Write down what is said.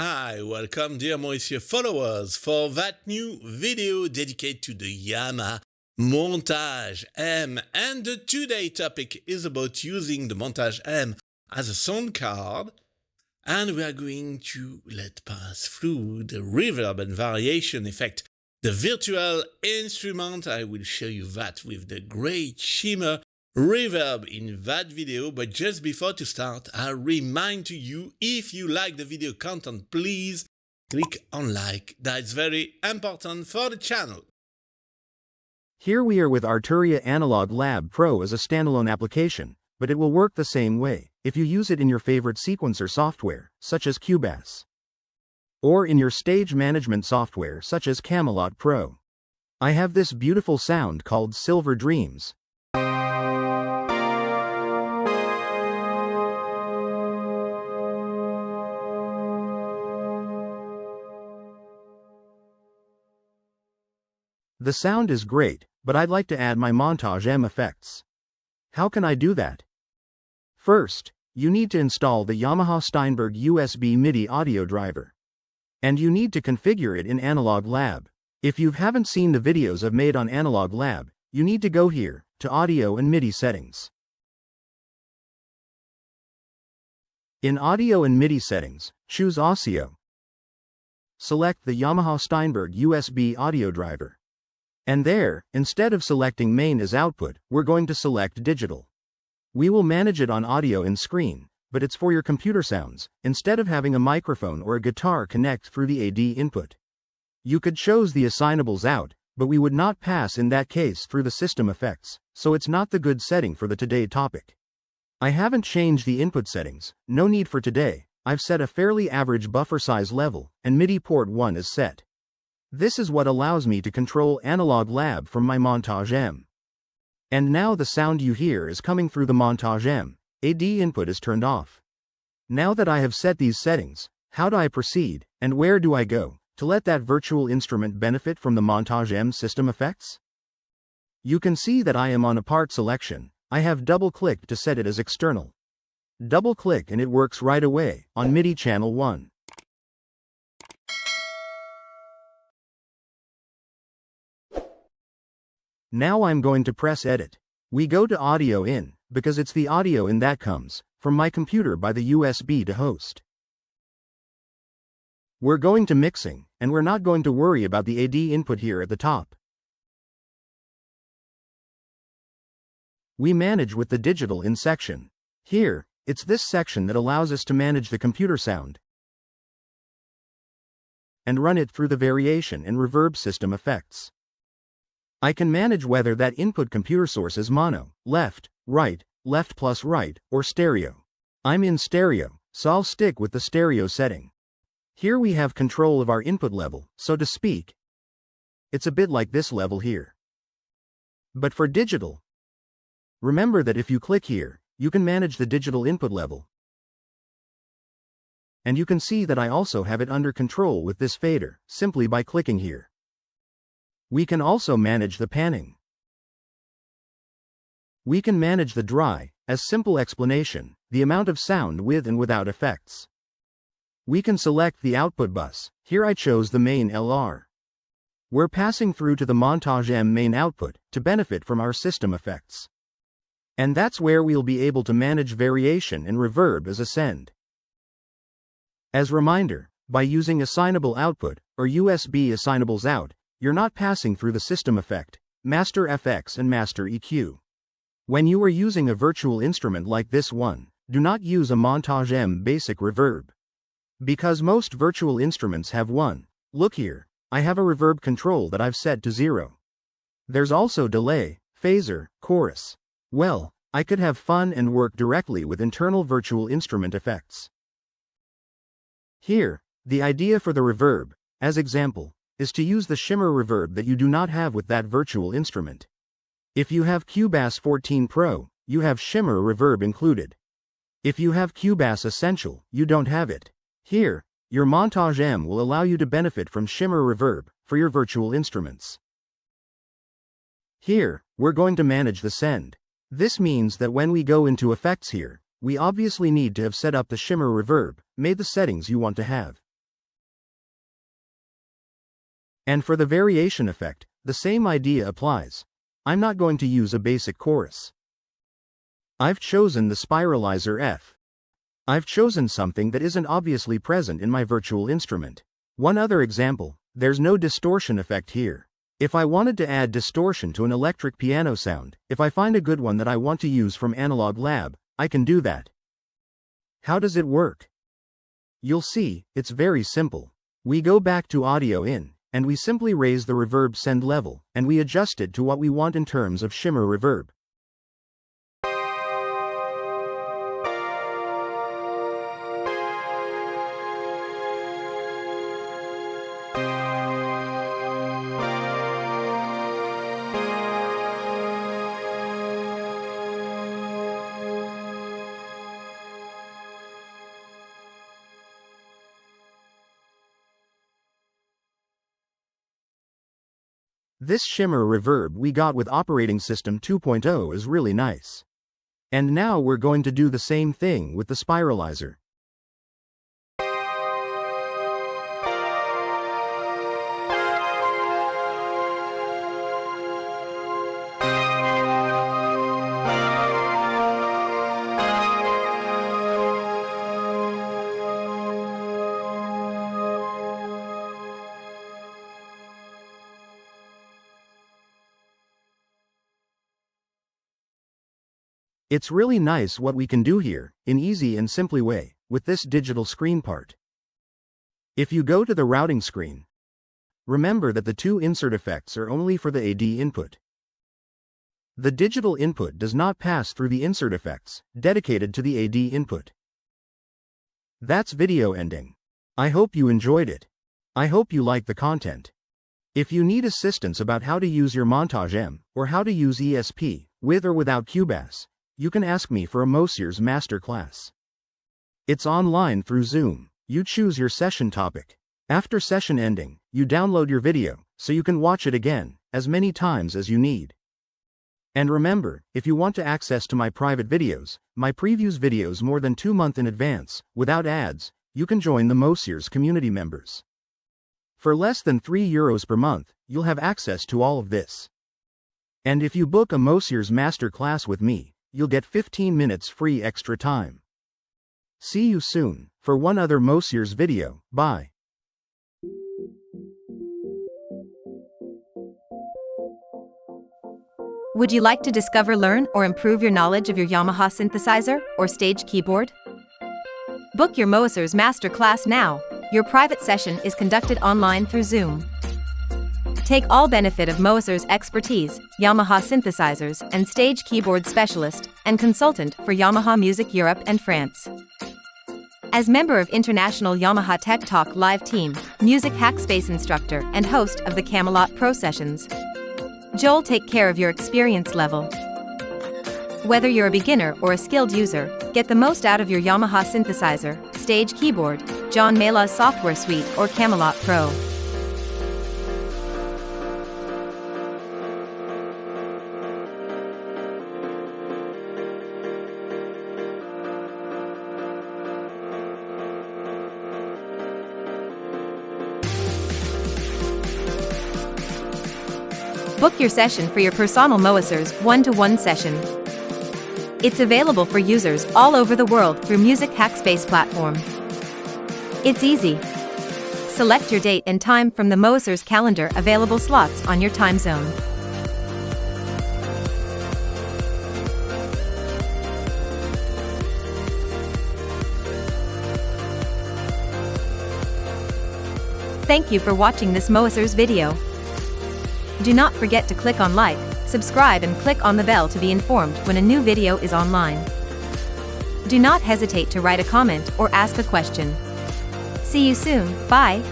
Hi, welcome dear Mauricio followers for that new video dedicated to the Yamaha Montage M. And the today topic is about using the Montage M as a sound card. And we are going to let pass through the reverb and variation effect. The virtual instrument, I will show you that with the great shimmer reverb in that video. But just before to start, I remind to you, if you like the video content, please click on like. That's very important for the channel. Here we are with Arturia Analog Lab Pro as a standalone application, but it will work the same way if you use it in your favorite sequencer software, such as Cubase, or in your stage management software such as Camelot Pro. I have this beautiful sound called Silver Dreams. The sound is great, but I'd like to add my Montage M effects. How can I do that? First, you need to install the Yamaha Steinberg USB MIDI audio driver. And you need to configure it in Analog Lab. If you haven't seen the videos I've made on Analog Lab, you need to go here, to Audio and MIDI Settings. In Audio and MIDI Settings, choose Audio. Select the Yamaha Steinberg USB audio driver. And there, instead of selecting main as output, we're going to select digital. We will manage it on audio in screen, but it's for your computer sounds, instead of having a microphone or a guitar connect through the AD input. You could choose the assignables out, but we would not pass in that case through the system effects, so it's not the good setting for the today topic. I haven't changed the input settings, no need for today. I've set a fairly average buffer size level, and MIDI port 1 is set. This is what allows me to control Analog Lab from my Montage M. And now the sound you hear is coming through the Montage M. AD input is turned off. Now that I have set these settings, how do I proceed, and where do I go, to let that virtual instrument benefit from the Montage M system effects? You can see that I am on a part selection. I have double-clicked to set it as external. Double-click and it works right away, on MIDI channel 1. Now I'm going to press edit. We go to audio in, because it's the audio in that comes from my computer by the USB to host. We're going to mixing, and we're not going to worry about the AD input here at the top. We manage with the digital in section. Here, it's this section that allows us to manage the computer sound and run it through the variation and reverb system effects. I can manage whether that input computer source is mono, left plus right, or stereo. I'm in stereo, so I'll stick with the stereo setting. Here we have control of our input level, so to speak. It's a bit like this level here. But for digital, remember that if you click here, you can manage the digital input level. And you can see that I also have it under control with this fader, simply by clicking here. We can also manage the panning. We can manage the dry, as simple explanation, the amount of sound with and without effects. We can select the output bus. Here I chose the main LR. We're passing through to the Montage M main output to benefit from our system effects. And that's where we'll be able to manage variation and reverb as a send. As reminder, by using assignable output or USB assignables out, you're not passing through the system effect, master FX and master EQ. When you are using a virtual instrument like this one, do not use a Montage M basic reverb. Because most virtual instruments have one. Look here, I have a reverb control that I've set to 0. There's also delay, phaser, chorus. Well, I could have fun and work directly with internal virtual instrument effects. Here, the idea for the reverb, as example, is to use the shimmer reverb that you do not have with that virtual instrument. If you have Cubase 14 Pro, you have shimmer reverb included. If you have Cubase Essential, you don't have it. Here, your Montage M will allow you to benefit from shimmer reverb for your virtual instruments. Here, we're going to manage the send. This means that when we go into effects here, we obviously need to have set up the shimmer reverb, made the settings you want to have. And for the variation effect, the same idea applies. I'm not going to use a basic chorus. I've chosen the Spiralizer F. I've chosen something that isn't obviously present in my virtual instrument. One other example, there's no distortion effect here. If I wanted to add distortion to an electric piano sound, if I find a good one that I want to use from Analog Lab, I can do that. How does it work? You'll see, it's very simple. We go back to Audio In, and we simply raise the reverb send level, and we adjust it to what we want in terms of shimmer reverb. This shimmer reverb we got with Operating System 2.0 is really nice. And now we're going to do the same thing with the Spiralizer. It's really nice what we can do here, in easy and simply way, with this digital screen part. If you go to the routing screen, remember that the two insert effects are only for the AD input. The digital input does not pass through the insert effects, dedicated to the AD input. That's video ending. I hope you enjoyed it. I hope you like the content. If you need assistance about how to use your Montage M, or how to use ESP, with or without Cubase, you can ask me for a Mosiers masterclass. It's online through Zoom. You choose your session topic. After session ending, you download your video, so you can watch it again, as many times as you need. And remember, if you want to access to my private videos, my previews videos more than 2 months in advance, without ads, you can join the Mosiers community members. For less than €3 per month, you'll have access to all of this. And if you book a Mosiers masterclass with me, you'll get 15 minutes free extra time. See you soon, for one other Mosiers video. Bye. Would you like to discover, learn, or improve your knowledge of your Yamaha synthesizer or stage keyboard? Book your Mosiers masterclass now. Your private session is conducted online through Zoom. Take all benefit of Mosiers' expertise, Yamaha synthesizers and stage keyboard specialist and consultant for Yamaha Music Europe and France. As member of International Yamaha Tech Talk live team, music hackspace instructor and host of the Camelot Pro Sessions, Joel take care of your experience level. Whether you're a beginner or a skilled user, get the most out of your Yamaha synthesizer, stage keyboard, John Mayall's software suite or Camelot Pro. Book your session for your personal Mosiers one-to-one session. It's available for users all over the world through Music Hackspace platform. It's easy. Select your date and time from the Mosiers calendar available slots on your time zone. Thank you for watching this Mosiers video. Do not forget to click on like, subscribe and click on the bell to be informed when a new video is online. Do not hesitate to write a comment or ask a question. See you soon, bye!